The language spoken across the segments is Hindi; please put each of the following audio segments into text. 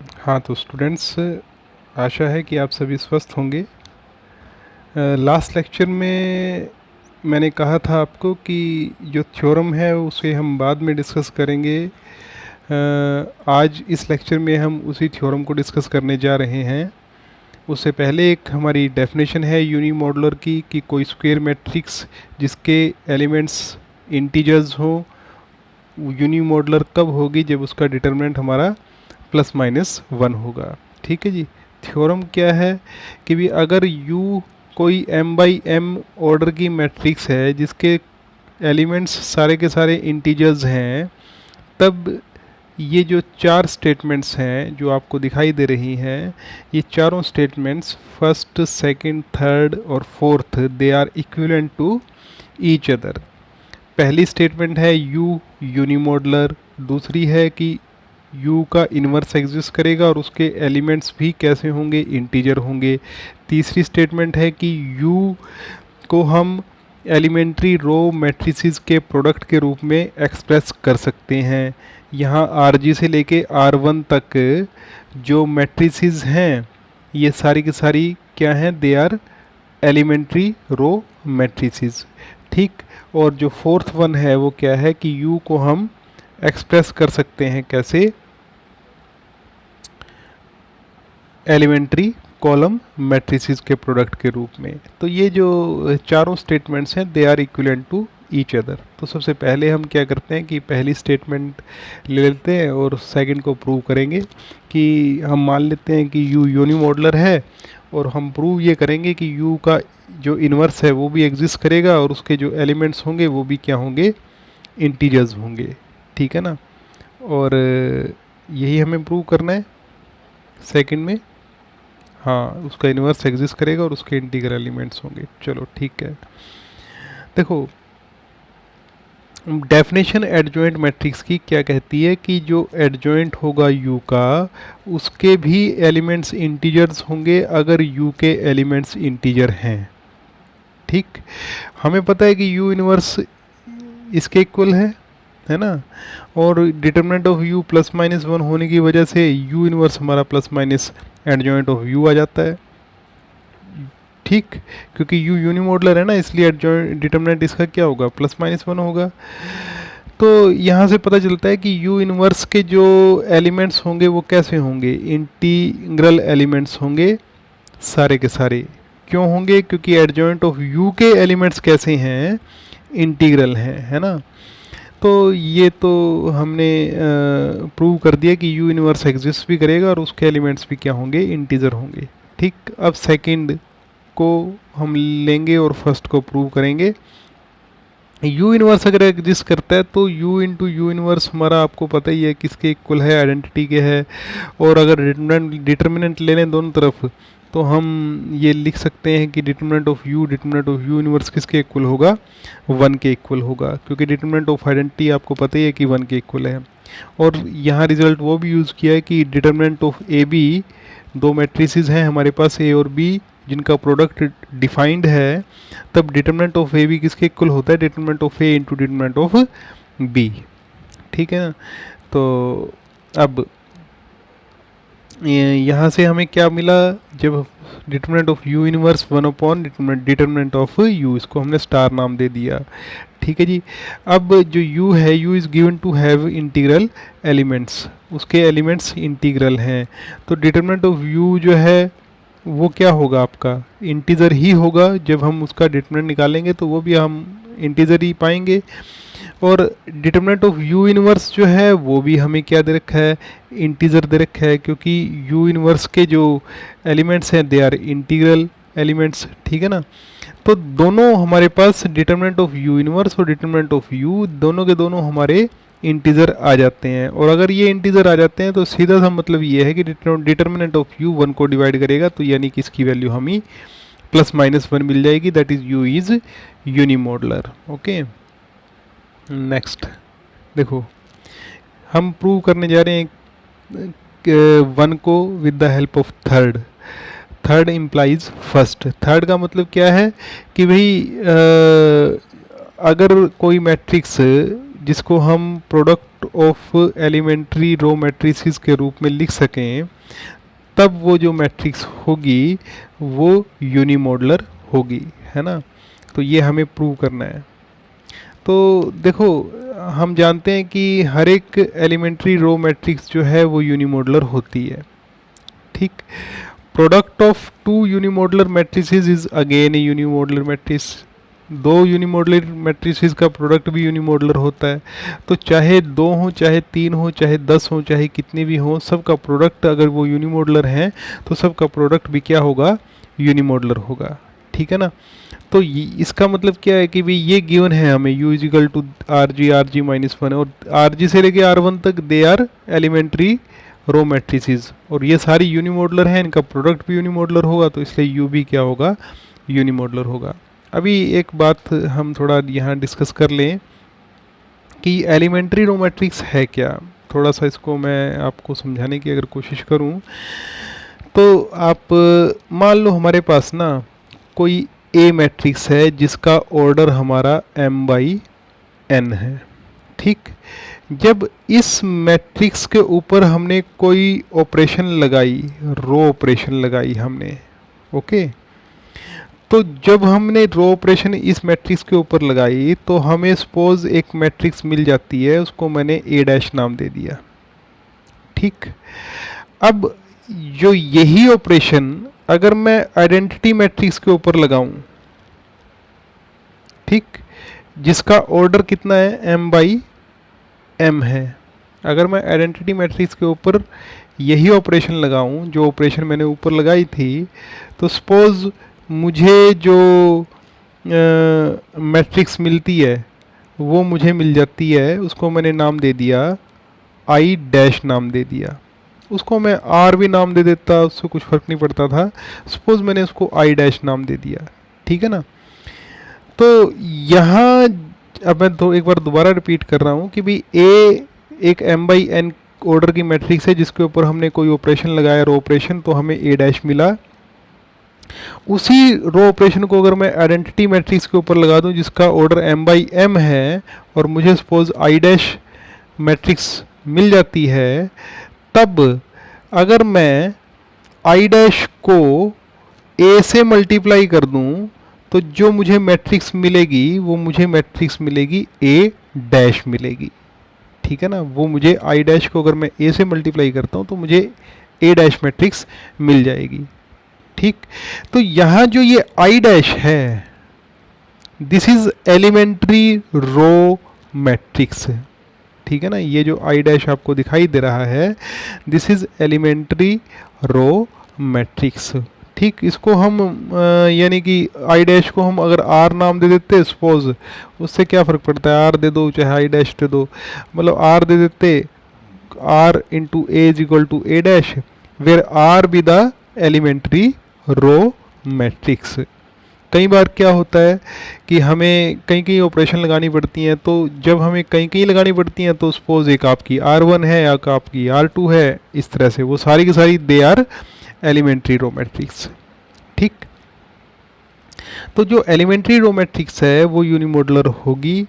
हाँ, तो स्टूडेंट्स, आशा है कि आप सभी स्वस्थ होंगे। लास्ट लेक्चर में मैंने कहा था आपको कि जो थ्योरम है उसे हम बाद में डिस्कस करेंगे। आज इस लेक्चर में हम उसी थ्योरम को डिस्कस करने जा रहे हैं। उससे पहले एक हमारी डेफिनेशन है यूनिमॉडुलर की कि कोई स्क्वायर मैट्रिक्स जिसके एलिमेंट्स इंटीजर्स हो, यूनिमॉडुलर कब होगी? जब उसका डिटरमिनेंट हमारा प्लस माइनस वन होगा। ठीक है जी। थ्योरम क्या है कि भी अगर U कोई m बाई m ऑर्डर की मैट्रिक्स है जिसके एलिमेंट्स सारे के सारे इंटीजर्स हैं, तब ये जो चार स्टेटमेंट्स हैं जो आपको दिखाई दे रही हैं, ये चारों स्टेटमेंट्स फर्स्ट, सेकंड, थर्ड और fourth, they are equivalent to each other. पहली स्टेटमेंट है U यूनिमॉडुलर, दूसरी है कि U का इन्वर्स एग्जिस्ट करेगा और उसके एलिमेंट्स भी कैसे होंगे? इंटीजर होंगे। तीसरी स्टेटमेंट है कि U को हम एलिमेंट्री रो मैट्रिसेस के प्रोडक्ट के रूप में एक्सप्रेस कर सकते हैं। यहाँ RG से लेके R1 तक जो मैट्रिसेस हैं, ये सारी की सारी क्या हैं? They are elementary row matrices. ठीक। और जो फोर्थ वन है वो क्या है कि U को हम एक्सप्रेस कर सकते हैं कैसे? एलिमेंट्री कॉलम मैट्रिसेस के प्रोडक्ट के रूप में। तो ये जो चारों स्टेटमेंट्स हैं, they are equivalent to each other. तो सबसे पहले हम क्या करते हैं कि पहली स्टेटमेंट ले लेते हैं और सेकंड को प्रूव करेंगे। कि हम मान लेते हैं कि U यूनिमॉडुलर है और हम प्रूव ये करेंगे कि U का जो इन्वर्स है वो भी एग्जिस्ट करेगा और उसके जो एलिमेंट्स होंगे वो भी क्या होंगे? इंटीजर्स होंगे। ठीक है ना? और यही हमें प्रूव करना है सेकंड में। हाँ, उसका इन्वर्स एग्जिस्ट करेगा और उसके इंटीग्रल एलिमेंट्स होंगे। चलो ठीक है। देखो, डेफिनेशन एडजॉइंट मैट्रिक्स की क्या कहती है कि जो एडजॉइंट होगा U का, उसके भी एलिमेंट्स इंटीजर्स होंगे अगर U के एलिमेंट्स इंटीजर हैं। ठीक। हमें पता है कि U इन्वर्स इसके इक्वल है ना? और determinant of U plus minus one होने की वजह से U इन्वर्स हमारा plus minus adjoint of U आ जाता है। ठीक। क्योंकि U यूनिमॉडुलर है ना, इसलिए एडजॉइंट डिटरमिनेंट इसका क्या होगा? प्लस माइनस वन होगा। तो यहाँ से पता चलता है कि U इन्वर्स के जो एलिमेंट्स होंगे वो कैसे होंगे? इंटीग्रल एलिमेंट्स होंगे सारे के सारे। क्यों होंगे? क्योंकि एडजॉइंट ऑफ U के एलिमेंट्स कैसे हैं? इंटीग्रल हैं, है ना? तो ये तो हमने प्रूव कर दिया कि U इन्वर्स एग्जिस्ट भी करेगा और उसके एलिमेंट्स भी क्या होंगे? इंटीजर होंगे। ठीक। अब सेकंड को हम लेंगे और फर्स्ट को प्रूव करेंगे। U इन्वर्स अगर एग्जिस्ट करता है तो U इंटू यू इन्वर्स हमारा आपको पता ही है किसके इक्वल है? आइडेंटिटी के है। और अगर डिटर्मिनेंट ले लें दोनों तरफ तो हम ये लिख सकते हैं कि डिटर्मिनेंट ऑफ यू इन्वर्स किसके इक्वल होगा? वन के इक्वल होगा, क्योंकि डिटर्मिनेंट ऑफ आइडेंटिटी आपको पता ही है कि वन के इक्वल है। और यहाँ रिजल्ट वो भी यूज़ किया है कि डिटर्मिनेंट ऑफ AB, दो मैट्रिसेस हैं हमारे पास A और B जिनका प्रोडक्ट डिफाइंड है, तब डिटर्मिनेंट ऑफ AB किसके इक्वल होता है? Determinant of A into determinant of B। ठीक है ना? तो अब यहाँ से हमें क्या मिला? जब determinant of U inverse one upon determinant of U, इसको हमने स्टार नाम दे दिया। ठीक है जी। अब जो U है, U is given to have integral elements, उसके एलिमेंट्स इंटीग्रल हैं। तो डिटर्मिनेंट ऑफ U जो है वो क्या होगा? आपका इंटीजर ही होगा। जब हम उसका डिटर्मिनेंट निकालेंगे तो वो भी हम इंटीजर ही पाएंगे। और डिटर्मिनेंट ऑफ U इन्वर्स जो है वो भी हमें क्या दे रखा है? इंटीजर दे रखा है, क्योंकि U इन्वर्स के जो एलिमेंट्स हैं दे आर इंटीग्रल एलिमेंट्स। ठीक है ना? तो दोनों हमारे पास डिटर्मिनेंट ऑफ U इन्वर्स और डिटर्मिनेंट ऑफ U दोनों के दोनों हमारे इंटीजर आ जाते हैं। और अगर ये इंटीजर आ जाते हैं तो सीधा सा मतलब ये है कि डिटर्मिनेंट ऑफ U वन को डिवाइड करेगा, तो यानी कि इसकी वैल्यू हमें प्लस माइनस वन मिल जाएगी, that is U is unimodular. Okay, next देखो, हम प्रूव करने जा रहे हैं वन को with the help of third. Third implies first. Third का मतलब क्या है कि भाई अगर कोई मैट्रिक्स जिसको हम product of elementary row matrices के रूप में लिख सकें, तब वो जो मैट्रिक्स होगी वो यूनिमॉडुलर होगी, है ना। तो ये हमें प्रूव करना है। तो देखो, हम जानते हैं कि हर एक एलिमेंट्री रो मैट्रिक्स जो है वो यूनिमॉडुलर होती है, ठीक। Product of two unimodular matrices is again a unimodular matrix. दो यूनिमॉडुलर मैट्रिसेस का प्रोडक्ट भी यूनिमॉडुलर होता है। तो चाहे दो हो, चाहे तीन हो, चाहे 10 हो, चाहे कितने भी हों, सबका प्रोडक्ट अगर वो यूनिमॉडुलर हैं तो सबका प्रोडक्ट भी क्या होगा, यूनिमॉडुलर होगा, ठीक है ना। तो इसका मतलब क्या है कि भाई ये गिवन है हमें u is equal to R G minus one, और आर जी से लेके आर वन तक they are elementary row matrices, और ये सारी यूनिमॉडुलर हैं, इनका प्रोडक्ट भी यूनिमॉडुलर होगा, तो इसलिए u भी क्या होगा, यूनिमॉडुलर होगा। अभी एक बात हम थोड़ा यहाँ डिस्कस कर लें कि एलिमेंट्री रो मैट्रिक्स है क्या। थोड़ा सा इसको मैं आपको समझाने की अगर कोशिश करूँ तो आप मान लो हमारे पास ना कोई ए मैट्रिक्स है जिसका ऑर्डर हमारा m/n है, ठीक। जब इस मैट्रिक्स के ऊपर हमने कोई ऑपरेशन लगाई, रो ऑपरेशन लगाई हमने, ओके, तो जब हमने रो ऑपरेशन इस मैट्रिक्स के ऊपर लगाई तो हमें सपोज एक मैट्रिक्स मिल जाती है, उसको मैंने A' नाम दे दिया, ठीक। अब जो यही ऑपरेशन अगर मैं आइडेंटिटी मैट्रिक्स के ऊपर लगाऊं, ठीक, जिसका ऑर्डर कितना है, m/m है, अगर मैं आइडेंटिटी मैट्रिक्स के ऊपर यही ऑपरेशन लगाऊं जो ऑपरेशन मैंने ऊपर लगाई थी, तो सपोज मुझे जो मैट्रिक्स मिलती है वो मुझे मिल जाती है, उसको मैंने नाम दे दिया I' नाम दे दिया, उसको मैं R भी नाम दे देता, उससे कुछ फ़र्क नहीं पड़ता था, सपोज मैंने उसको I' नाम दे दिया, ठीक है ना। तो यहाँ अब मैं तो एक बार दोबारा रिपीट कर रहा हूँ कि भाई A एक m/n ऑर्डर की मैट्रिक्स है जिसके ऊपर हमने कोई ऑपरेशन लगाया, रो ऑपरेशन, तो हमें A' मिला। उसी रो ऑपरेशन को अगर मैं आइडेंटिटी मैट्रिक्स के ऊपर लगा दूं जिसका ऑर्डर m/m है और मुझे सपोज I' मैट्रिक्स मिल जाती है, तब अगर मैं I' को A से मल्टीप्लाई कर दूं तो जो मुझे मैट्रिक्स मिलेगी वो मुझे मैट्रिक्स मिलेगी A' मिलेगी, ठीक है ना। वो मुझे I' को अगर मैं A से मल्टीप्लाई करता हूं तो मुझे A' मैट्रिक्स मिल जाएगी, ठीक। तो यहाँ जो ये I' है, this is elementary row matrix, ठीक है ना। ये जो I' आपको दिखाई दे रहा है, this is elementary row matrix, ठीक। इसको हम यानी कि I' को हम अगर R नाम दे देते सपोज, उससे क्या फ़र्क पड़ता है, R दे दो चाहे I' दे दो, मतलब R दे देते, R into A is equal to A' where R be the elementary row matrix. कई बार क्या होता है कि हमें कई कई ऑपरेशन लगानी पड़ती हैं, तो जब हमें कई कई लगानी पड़ती हैं तो सपोज एक आपकी R1 है या आपकी R2 है, इस तरह से वो सारी की सारी they are elementary row matrix, ठीक। तो जो एलिमेंट्री रो मैट्रिक्स है वो यूनिमॉडुलर होगी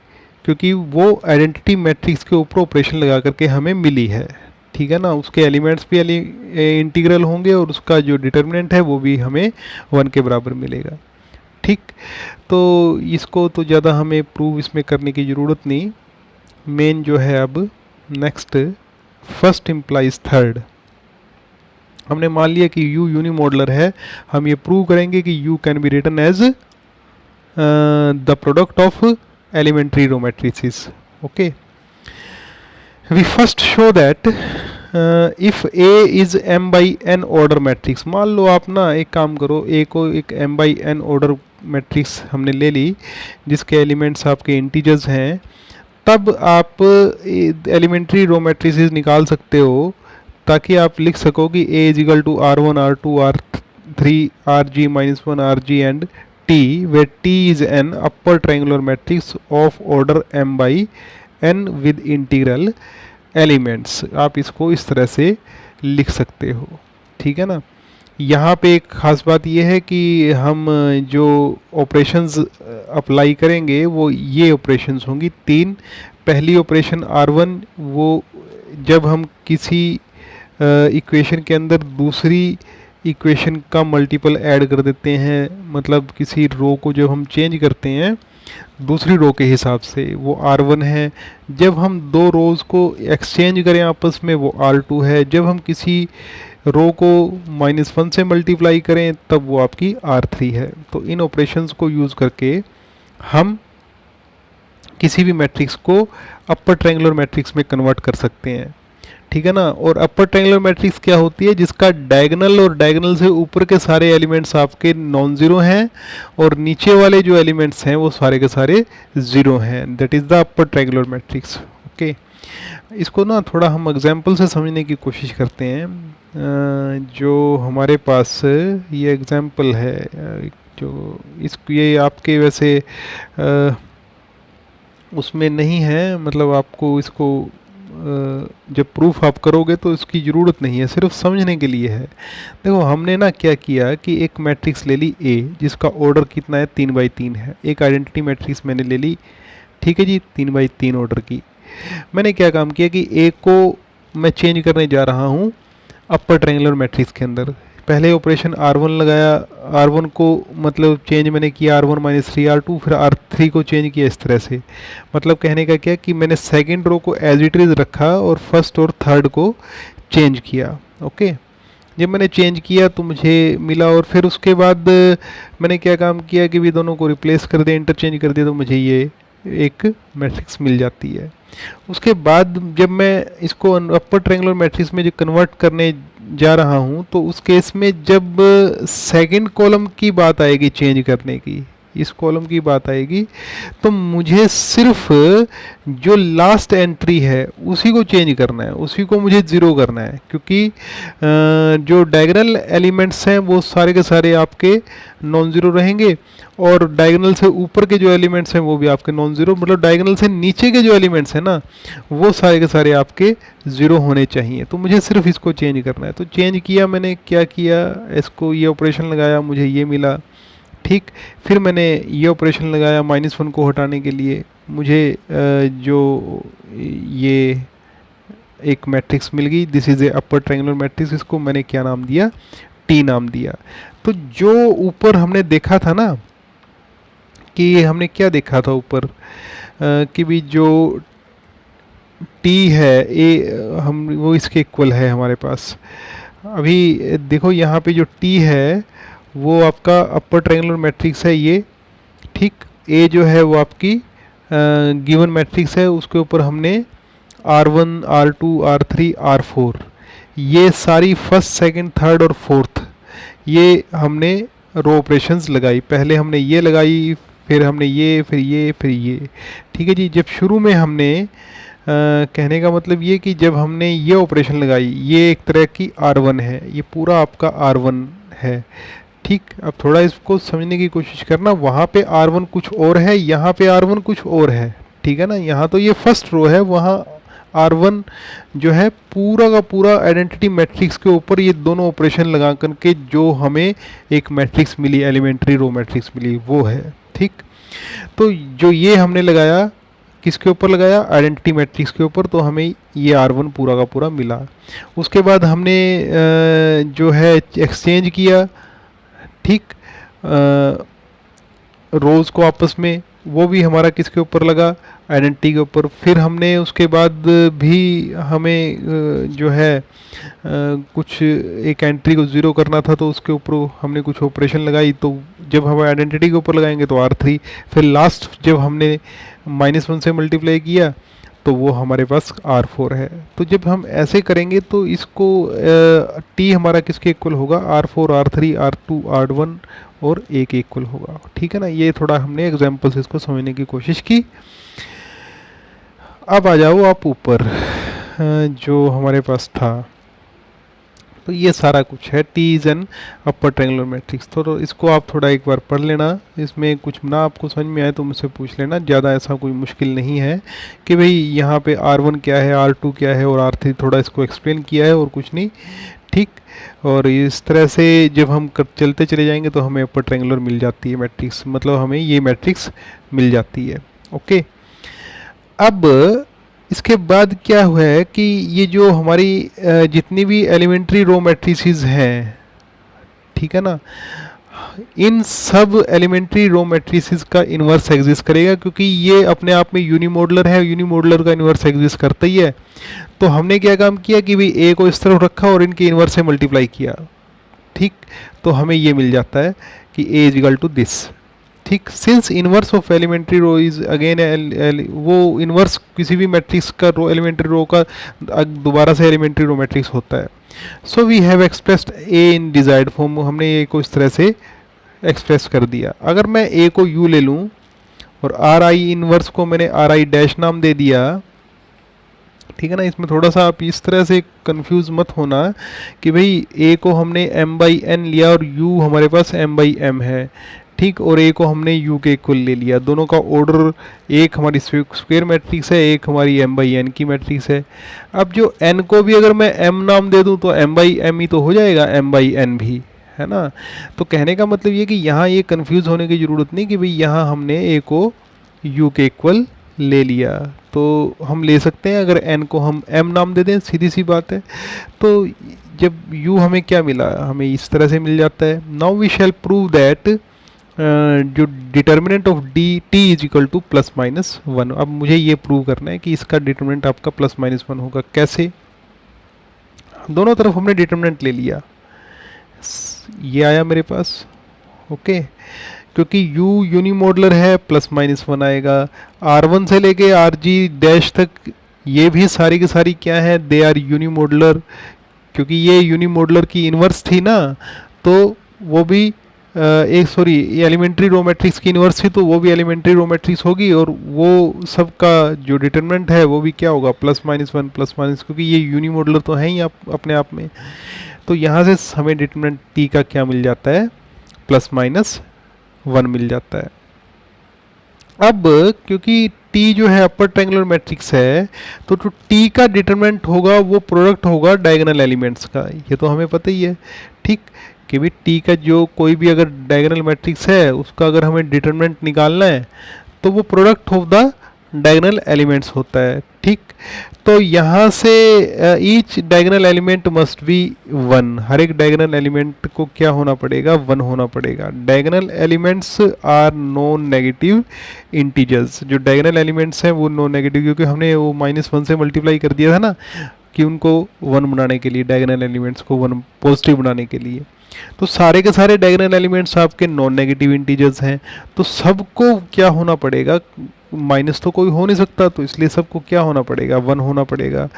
क्योंकि वो आइडेंटिटी मैट्रिक्स के ऊपर ऑपरेशन लगा करके हमें मिली है, ठीक है ना। उसके एलिमेंट्स भी इंटीग्रल होंगे और उसका जो डिटर्मिनेंट है वो भी हमें 1 के बराबर मिलेगा, ठीक। तो इसको तो ज़्यादा हमें प्रूव इसमें करने की ज़रूरत नहीं। मेन जो है अब नेक्स्ट, फर्स्ट इम्प्लाइज थर्ड। हमने मान लिया कि U यूनिमॉडुलर है, हम ये प्रूव करेंगे कि U can be written as the product of elementary row matrices, okay. We first show that if A is m/n order matrix. मान लो आप ना एक काम करो, A को एक m/n ऑर्डर मैट्रिक्स हमने ले ली जिसके एलिमेंट्स आपके इंटीजर्स हैं, तब आप एलिमेंट्री रो मैट्रिसेस निकाल सकते हो ताकि आप लिख सको कि A is equal to R1 R2 R3 RG-1 RG and T, where T is an upper triangular matrix of order m/n with integral elements। आप इसको इस तरह से लिख सकते हो, ठीक है ना। यहाँ पे एक ख़ास बात यह है कि हम जो ऑपरेशंस अप्लाई करेंगे वो ये ऑपरेशंस होंगी 3 पहली ऑपरेशन R1 वो जब हम किसी इक्वेशन के अंदर दूसरी इक्वेशन का मल्टीपल ऐड कर देते हैं, मतलब किसी रो को जब हम चेंज करते हैं दूसरी रो के हिसाब से, वो R1 है। जब हम दो रोज़ को एक्सचेंज करें आपस में, वो R2 है। जब हम किसी रो को -1 से मल्टीप्लाई करें तब वो आपकी R3 है। तो इन ऑपरेशंस को यूज़ करके हम किसी भी मैट्रिक्स को अपर ट्रायंगुलर मैट्रिक्स में कन्वर्ट कर सकते हैं, ठीक है ना। और अपर ट्रायंगुलर मैट्रिक्स क्या होती है? जिसका डायगोनल और डायगोनल से ऊपर के सारे एलिमेंट्स आपके नॉन ज़ीरो हैं और नीचे वाले जो एलिमेंट्स हैं वो सारे के सारे ज़ीरो हैं। That is the upper triangular matrix. Okay, इसको ना थोड़ा हम एग्जाम्पल से समझने की कोशिश करते हैं। जो हमारे पास ये एग्जाम्पल है, जो ये आपके वैसे उसमें नहीं है, मतलब आपको इसको जब प्रूफ आप करोगे तो इसकी ज़रूरत नहीं है, सिर्फ समझने के लिए है। देखो हमने ना क्या किया कि एक मैट्रिक्स ले ली A जिसका ऑर्डर कितना है, 3×3 है। एक आइडेंटिटी मैट्रिक्स मैंने ले ली, ठीक है जी, 3×3 ऑर्डर की। मैंने क्या काम किया कि A को मैं चेंज करने जा रहा हूँ अपर ट्रायंगुलर मैट्रिक्स के अंदर। पहले ऑपरेशन R1 लगाया, R1 को मतलब चेंज मैंने किया R1 - 3R2, फिर R3 को चेंज किया इस तरह से। मतलब कहने का क्या कि मैंने सेकंड रो को एज इट इज़ रखा और फर्स्ट और थर्ड को चेंज किया। ओके, जब मैंने चेंज किया तो मुझे मिला, और फिर उसके बाद मैंने क्या काम किया कि भी दोनों को रिप्लेस कर दिया, इंटरचेंज कर दिया, तो मुझे ये एक मैट्रिक्स मिल जाती है। उसके बाद जब मैं इसको अपर ट्रायंगुलर मैट्रिक्स में जो कन्वर्ट करने जा रहा हूँ, तो उस केस में जब सेकंड कॉलम की बात आएगी चेंज करने की, इस कॉलम की बात आएगी, तो मुझे सिर्फ जो लास्ट एंट्री है उसी को चेंज करना है, उसी को मुझे ज़ीरो करना है। क्योंकि जो डायगोनल एलिमेंट्स हैं वो सारे के सारे आपके नॉन ज़ीरो रहेंगे, और डायगोनल से ऊपर के जो एलिमेंट्स हैं वो भी आपके नॉन ज़ीरो, मतलब डायगोनल से नीचे के जो एलिमेंट्स हैं ना वो सारे के सारे आपके ज़ीरो होने चाहिए। तो मुझे सिर्फ इसको चेंज करना है। तो चेंज किया मैंने, क्या किया, इसको ये ऑपरेशन लगाया, मुझे ये मिला, ठीक। फिर मैंने ये ऑपरेशन लगाया -1 को हटाने के लिए, मुझे जो ये एक मैट्रिक्स मिल गई। This is a upper triangular matrix. इसको मैंने क्या नाम दिया? T नाम दिया। तो जो ऊपर हमने देखा था ना, कि हमने क्या देखा था ऊपर, कि भी जो T है A, हम वो इसके इक्वल है हमारे पास। अभी देखो यहाँ पे जो T है वो आपका अपर ट्रायंगुलर मैट्रिक्स है ये, ठीक। A जो है वो आपकी गिवन मैट्रिक्स है, उसके ऊपर हमने R1, R2, R3, R4 ये सारी फर्स्ट, सेकंड, थर्ड और फोर्थ ये हमने रो ऑपरेशंस लगाई। पहले हमने ये लगाई, फिर हमने ये, फिर ये, फिर ये, ठीक है जी। जब शुरू में हमने कहने का मतलब ये कि जब हमने ये ऑपरेशन लगाई, ये एक तरह की R1 है, ये पूरा आपका R1 है, ठीक। अब थोड़ा इसको समझने की कोशिश करना, वहाँ पे R1 कुछ और है, यहाँ पे R1 कुछ और है, ठीक है ना। यहाँ तो ये फर्स्ट रो है, वहाँ R1 जो है पूरा का पूरा आइडेंटिटी मैट्रिक्स के ऊपर ये दोनों ऑपरेशन लगा करके जो हमें एक मैट्रिक्स मिली, एलिमेंट्री रो मैट्रिक्स मिली, वो है, ठीक। तो जो ये हमने लगाया, किसके ऊपर लगाया? आइडेंटिटी मैट्रिक्स के ऊपर, तो हमें ये R1 पूरा का पूरा मिला। उसके बाद हमने जो है एक्सचेंज किया, ठीक, रोज़ को आपस में, वो भी हमारा किसके ऊपर लगा? आइडेंटिटी के ऊपर। फिर हमने उसके बाद भी हमें जो है कुछ एक एंट्री को ज़ीरो करना था, तो उसके ऊपर हमने कुछ ऑपरेशन लगाई। तो जब हम आइडेंटिटी के ऊपर लगाएंगे तो R3, फिर लास्ट जब हमने -1 से मल्टीप्लाई किया तो वो हमारे पास R4 है। तो जब हम ऐसे करेंगे तो इसको T हमारा किसके इक्वल होगा? R4, R3, R2, R1 और A के इक्वल होगा, ठीक है ना। ये थोड़ा हमने एग्जाम्पल से इसको समझने की कोशिश की। अब आ जाओ आप ऊपर, जो हमारे पास था, तो ये सारा कुछ है। T is an upper triangular matrix. तो इसको आप थोड़ा एक बार पढ़ लेना, इसमें कुछ ना आपको समझ में आए तो मुझसे पूछ लेना, ज़्यादा ऐसा कोई मुश्किल नहीं है कि भाई यहाँ पे R1 क्या है, R2 क्या है और R3, थोड़ा इसको एक्सप्लेन किया है और कुछ नहीं, ठीक। और इस तरह से जब हम चलते चले जाएंगे तो हमें अपर ट्रायंगुलर मिल जाती है मैट्रिक्स, मतलब हमें ये मैट्रिक्स मिल जाती है। ओके, अब इसके बाद क्या हुआ है कि ये जो हमारी जितनी भी एलिमेंट्री रो मैट्रिसेस हैं, ठीक है ना, इन सब एलिमेंट्री रो मैट्रिसेस का इन्वर्स एग्जिस्ट करेगा, क्योंकि ये अपने आप में यूनिमोडुलर है, यूनिमोडुलर का इन्वर्स एग्जिस्ट करता ही है। तो हमने क्या काम किया कि भाई ए को इस तरफ रखा और इनके इन्वर्स से मल्टीप्लाई किया, ठीक। तो हमें ये मिल जाता है कि A is equal to this, ठीक। Since inverse of elementary row is again वो इनवर्स किसी भी मैट्रिक्स का रो एलिमेंट्री रो का दोबारा से एलिमेंट्री रो मैट्रिक्स होता है। So we have expressed A in desired form, हमने ए को इस तरह से एक्सप्रेस कर दिया। अगर मैं ए को यू ले लूँ और आर आई इनवर्स को मैंने आर आई डैश नाम दे दिया, ठीक है ना। इसमें थोड़ा सा आप इस तरह से कंफ्यूज मत होना कि भाई ए को हमने m बाई एन लिया और u हमारे पास m बाई एम है, ठीक, और a को हमने u के इक्वल ले लिया। दोनों का ऑर्डर, एक हमारी स्क्वायर मैट्रिक्स है, एक हमारी m बाई एन की मैट्रिक्स है। अब जो n को भी अगर मैं m नाम दे दूं तो m बाई एम ही तो हो जाएगा, m बाई एन भी, है ना। तो कहने का मतलब ये कि यहाँ ये कंफ्यूज होने की ज़रूरत नहीं कि भाई यहाँ हमने a को u के इक्वल ले लिया, तो हम ले सकते हैं अगर n को हम m नाम दे दें, सीधी सी बात है। तो जब u हमें क्या मिला, हमें इस तरह से मिल जाता है। Now we shall prove that जो determinant of D T is equal to plus minus one. अब मुझे ये प्रूव करना है कि इसका डिटर्मिनेंट आपका प्लस माइनस वन होगा। कैसे? दोनों तरफ हमने डिटर्मिनेंट ले लिया, ये आया मेरे पास, ओके। क्योंकि u यूनिमोडुलर है, प्लस माइनस वन आएगा। r1 से लेके rg डैश तक ये भी सारी की सारी क्या है, दे आर यूनिमोडुलर। क्योंकि ये यूनिमोडुलर की इन्वर्स थी ना, तो वो भी एक सॉरी एलिमेंट्री रो मैट्रिक्स की इन्वर्स थी, तो वो भी एलिमेंट्री रो मैट्रिक्स होगी, और वो सब का जो डिटरमिनेंट है वो भी क्या होगा, plus minus one plus minus, क्योंकि ये यूनिमोडुलर तो है ही अपने आप में। तो यहाँ से हमें डिटरमिनेंट टी का क्या मिल जाता है, प्लस माइनस वन मिल जाता है। अब क्योंकि टी जो है अपर ट्रायंगुलर मैट्रिक्स है, तो जो टी का डिटरमिनेंट होगा वो प्रोडक्ट होगा डायगोनल एलिमेंट्स का, ये तो हमें पता ही है, ठीक। कि भी टी का जो कोई भी अगर डायगोनल मैट्रिक्स है उसका अगर हमें डिटरमिनेंट निकालना है तो वो product of the diagonal elements होता है, ठीक। तो यहाँ से each diagonal element must be one, हर एक डायगोनल एलिमेंट को क्या होना पड़ेगा, वन होना पड़ेगा। Diagonal elements are non negative integers, जो डायगोनल एलिमेंट्स हैं वो नॉन नेगेटिव, क्योंकि हमने वो माइनस वन से मल्टीप्लाई कर दिया था ना कि उनको वन बनाने के लिए, डायगोनल एलिमेंट्स को वन पॉजिटिव बनाने के लिए। तो सारे के सारे डायगोनल एलिमेंट्स आपके नॉन नेगेटिव इंटीजर्स हैं, तो सबको क्या होना पड़ेगा, माइनस तो कोई हो नहीं सकता, तो इसलिए सबको क्या होना पड़ेगा, वन होना पड़ेगा।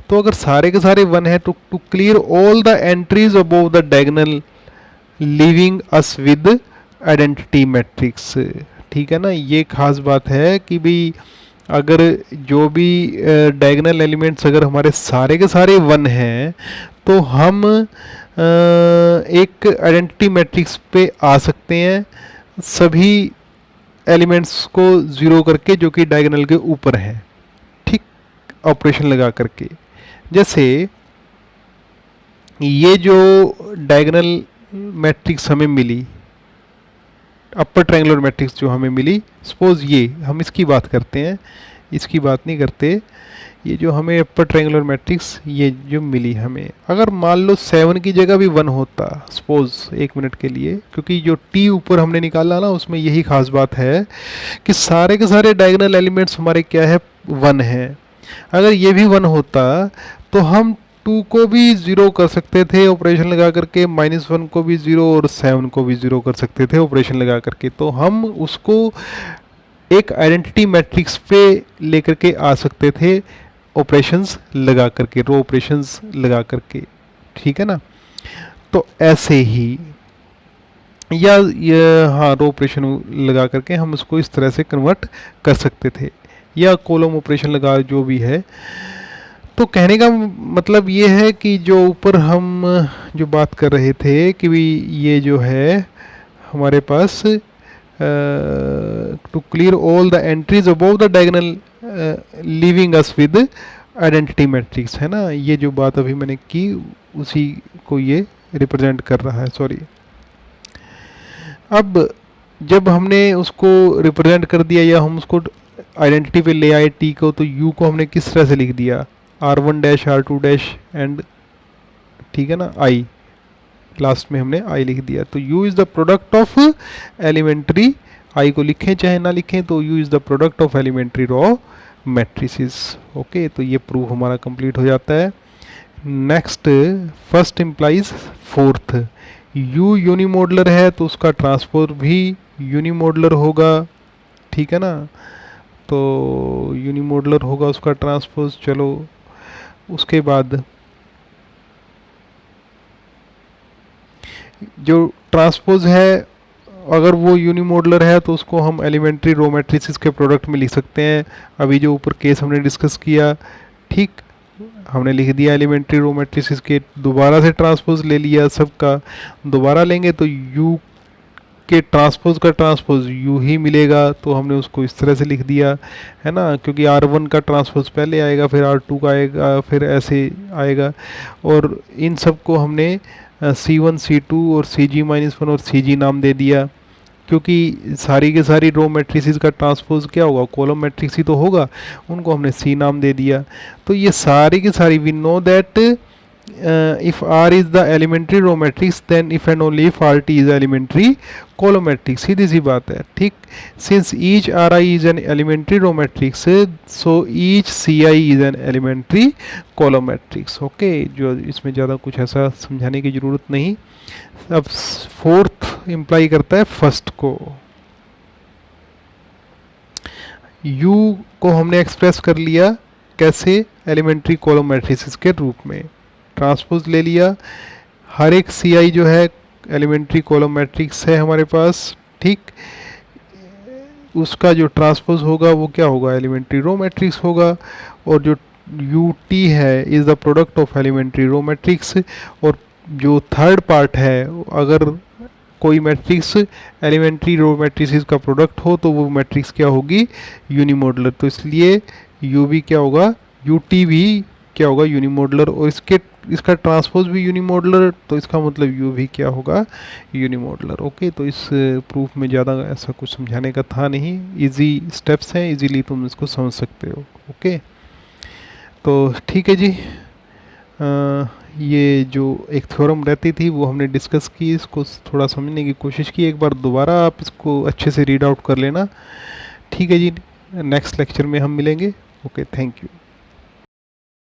तो अगर सारे के सारे वन है तो to clear all the entries above the diagonal leaving us with identity matrix, ठीक है ना। ये खास बात है कि भाई अगर जो भी डायगोनल एलिमेंट्स अगर हमारे सारे के सारे वन हैं तो हम एक आइडेंटिटी मैट्रिक्स पे आ सकते हैं सभी एलिमेंट्स को ज़ीरो करके जो कि डायगोनल के ऊपर हैं, ठीक, ऑपरेशन लगा करके। जैसे ये जो डायगोनल मैट्रिक्स हमें मिली, अपर ट्रायंगुलर मैट्रिक्स जो हमें मिली, सपोज ये हम इसकी बात करते हैं, इसकी बात नहीं करते, ये जो हमें अपर ट्रायंगुलर मैट्रिक्स ये जो मिली हमें, अगर मान लो 7 की जगह भी 1 होता, सपोज एक मिनट के लिए, क्योंकि जो टी ऊपर हमने निकाला ना उसमें यही खास बात है कि सारे के सारे डायगोनल एलिमेंट्स हमारे क्या है, 1 है। अगर ये भी 1 होता तो हम 2 को भी ज़ीरो कर सकते थे ऑपरेशन लगा करके, -1 को भी ज़ीरो और 7 को भी ज़ीरो कर सकते थे ऑपरेशन लगा करके। तो हम उसको एक आइडेंटिटी मैट्रिक्स पे लेकर के आ सकते थे ऑपरेशंस लगा करके, रो ऑपरेशंस लगा करके, ठीक है ना। तो ऐसे ही या हाँ, रो ऑपरेशन लगा करके हम उसको इस तरह से कन्वर्ट कर सकते थे, या कॉलम ऑपरेशन लगा, जो भी है। तो कहने का मतलब ये है कि जो ऊपर हम जो बात कर रहे थे कि भी ये जो है हमारे पास to clear all the entries above the diagonal leaving us with identity matrix, है ना। ये जो बात अभी मैंने की उसी को ये रिप्रेजेंट कर रहा है, सॉरी। अब जब हमने उसको रिप्रेजेंट कर दिया या हम उसको आइडेंटिटी पे ले आए टी को, तो यू को हमने किस तरह से लिख दिया, R1 dash R2 dash and, ठीक है ना, आई, लास्ट में हमने आई लिख दिया। तो u is the product of elementary, I को लिखें चाहे ना लिखें, तो u is the product of elementary row matrices. Okay, तो ये प्रूफ हमारा कंप्लीट हो जाता है। Next, first implies fourth, u unimodular है तो उसका ट्रांसपोज भी यूनिमोडुलर होगा, ठीक है ना, तो यूनिमोडुलर होगा उसका ट्रांसपोज। चलो उसके बाद जो ट्रांसपोज है, अगर वो यूनिमोडुलर है तो उसको हम एलिमेंट्री रो मैट्रिसेस के प्रोडक्ट में लिख सकते हैं। अभी जो ऊपर केस हमने डिस्कस किया, ठीक, हमने लिख दिया एलिमेंट्री रो मैट्रिसेस के, दोबारा से ट्रांसपोज ले लिया, सबका दोबारा लेंगे तो यू के ट्रांसपोज का ट्रांसपोज यू ही मिलेगा, तो हमने उसको इस तरह से लिख दिया, है ना, क्योंकि R1 का ट्रांसपोज पहले आएगा, फिर R2 का आएगा, फिर ऐसे आएगा। और इन सब को हमने C1 C2 और CG-1 और CG नाम दे दिया, क्योंकि सारी के सारी रो मैट्रिसेस का ट्रांसपोज क्या होगा, कॉलम मैट्रिक्स ही तो होगा, उनको हमने C नाम दे दिया। तो ये सारी की सारी, we know that if R is the elementary row matrix, then if and only if RT is elementary column matrix, सीधी सी बात है, ठीक। Since each Ri is an elementary row matrix, so each Ci is an elementary column matrix। Okay, जो इसमें ज़्यादा कुछ ऐसा समझाने की ज़रूरत नहीं। अब फोर्थ इम्प्लाई करता है फर्स्ट को, U को हमने एक्सप्रेस कर लिया कैसे, एलिमेंट्री कॉलम मैट्रिसेस के रूप में, ट्रांसपोज ले लिया, हर एक CI जो है एलिमेंट्री कॉलम मैट्रिक्स है हमारे पास, ठीक, उसका जो ट्रांसपोज होगा वो क्या होगा, एलिमेंट्री रो मैट्रिक्स होगा। और जो UT है is the product of elementary row matrix. और जो थर्ड पार्ट है, अगर कोई मैट्रिक्स एलिमेंट्री रो मैट्रिसेस का प्रोडक्ट हो तो वो मैट्रिक्स क्या होगी, यूनिमोडुलर। तो इसलिए U भी क्या होगा, UT भी क्या होगा, यूनिमोडुलर। और इसका ट्रांसपोज भी यूनिमोडुलर, तो इसका मतलब U भी क्या होगा, यूनिमोडुलर। ओके, तो इस प्रूफ में ज़्यादा ऐसा कुछ समझाने का था नहीं, इजी स्टेप्स हैं, इजीली तुम इसको समझ सकते हो। ओके, तो ठीक है जी, ये जो एक थ्योरम रहती थी वो हमने डिस्कस की, इसको थोड़ा समझने की कोशिश की, एक बार दोबारा आप इसको अच्छे से रीड आउट कर लेना, ठीक है जी। नेक्स्ट लेक्चर में हम मिलेंगे। Okay, thank you.